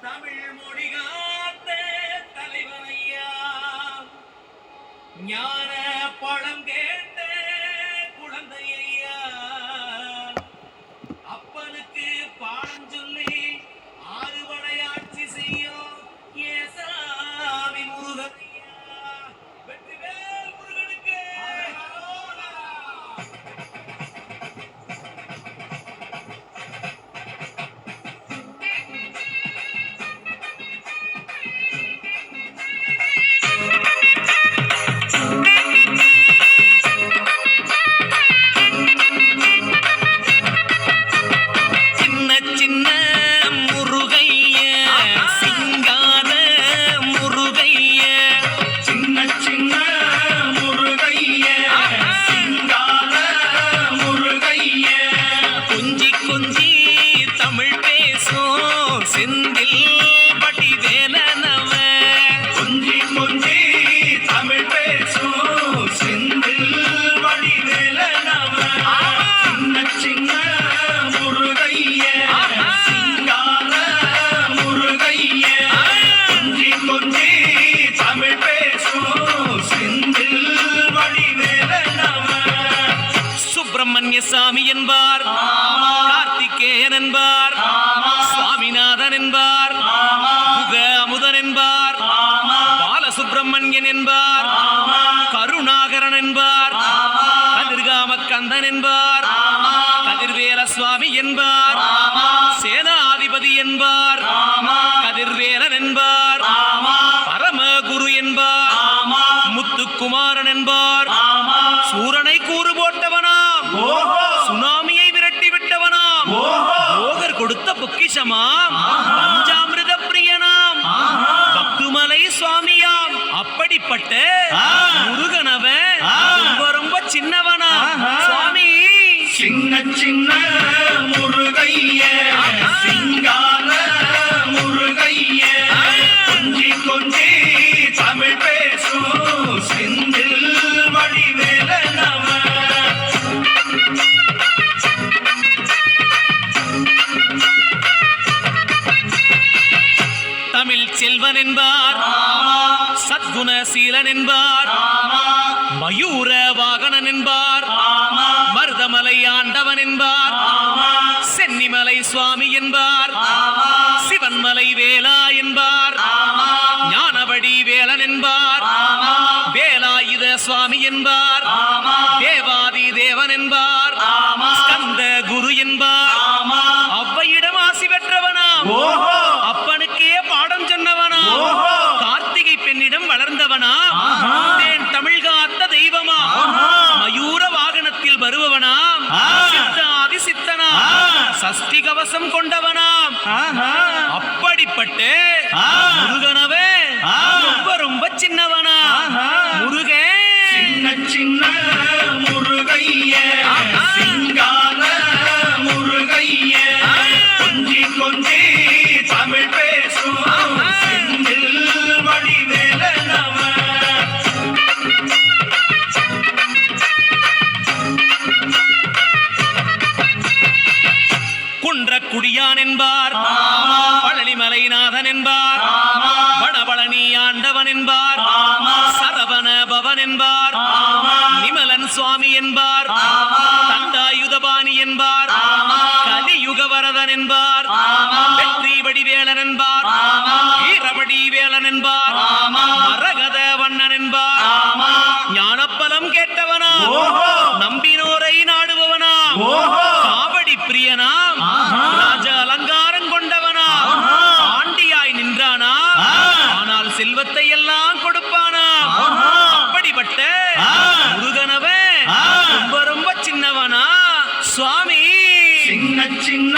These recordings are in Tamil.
தமிழ் மொழி காத்த தலைவனையா ஞான பழம் கேட்ட குழந்தையா அப்பனுக்கு பாடம் சொல்லி ஆறுபடையாட்சி செய்யும் ஏசாமி முருகனையா வெற்றிவேல் முருகனுக்கு சாமி என்பார், கார்த்திகேயன் என்பார், சுவாமிநாதன் என்பார், முக அமுதன் என்பார், பாலசுப்பிரமணியன் என்பார், கருணாகரன் என்பார், கதிர்காமக்கந்தன் என்பார், கதிர்வேல சுவாமி என்பார், சேனாதிபதி என்பார், கதிர்வேலன் என்பார், பரமகுரு என்பார், முத்துக்குமாரன் என்பார், சூரனை கூறு போட்டவனாம், சுனாமியை விரட்டி விட்டவனாம், போகர் கொடுத்த பொக்கிஷமாம், பஞ்சாமிர்த பிரியனாம், பக்துமலை சுவாமியாம். அப்படிப்பட்ட முருகனவன் ரொம்ப ரொம்ப சின்னவனா சுவாமி. சின்ன சின்ன முருகைய சிங்கார முருகைய கொஞ்சி கொஞ்சி தமிழ் பேசும் செந்தில் வடிவேலனவ. தமிழ் செல்வன் என்பார், சத்குணசீலன் என்பார், மயூர வாகனன் என்பார், மருதமலை ஆண்டவன் என்பார், சென்னிமலை சுவாமி என்பார், சிவன்மலை வேலா என்பார், ஞானவடி வேலன் என்பார், வேலாயுத சுவாமி என்பார், தேவாதி தேவன் என்பார், ஸ்கந்த குரு என்பார், அவ்வையிடம் ஆசி பெற்றவனாம், அப்பனுக்கே பாடம் சொன்னவனா, கார்த்திகை பெண்ணிடம் வளர்ந்தவனா, தேன் தமிழ் காத்த தெய்வமா, மயூர வாகனத்தில் வருபவனாம், சித்தாதி சித்தனா, சஷ்டி கவசம் கொண்டவனாம். அப்படிப்பட்ட முருகனவே ரொம்ப ரொம்ப சின்னவனா முருகன். சின்ன சின்ன முருகைய சிங்கார முருகைய கொஞ்சி கொஞ்சி தமிழ் பேசும் செந்தில் வடிவேலனவ. குன்றக்குடியான் என்பார், பழனிமலைநாதன் என்பார், வடபழனி ஆண்டவன் என்பார், சரவண பவன் என்பார், நிமலன் சுவாமி என்பார், தண்டாயுதபாணி என்பார், கலியுகவரதன் என்பார், வெற்றி வடிவேலன் என்பார், வீரபடி வேலன் என்பார், மரகத வண்ணன் என்பார், ஞானப்பலம் கேட்டவனா, நம்பினோரை நாடுபவனா, காவடி பிரியனாம், ராஜ அலங்காரம் கொண்டவனா, ஆண்டியாய் நின்றானா, ஆனால் செல்வத்தை எல்லாம் கொடுப்பானா. அப்படிப்பட்ட முருகனவன் ரொம்ப ரொம்ப சின்னவனா சுவாமி. சின்ன சின்ன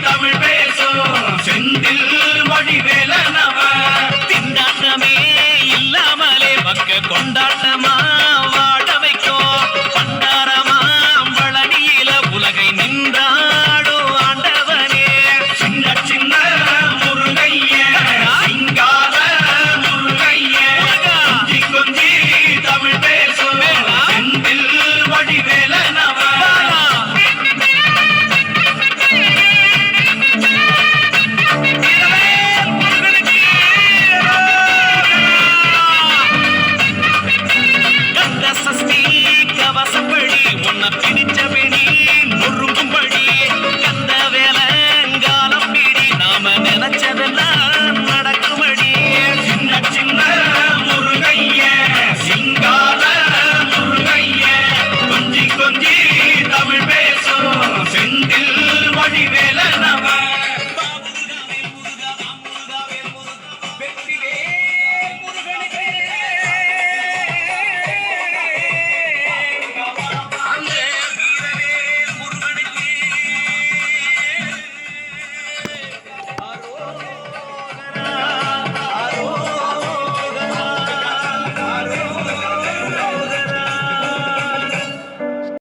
தமிழ்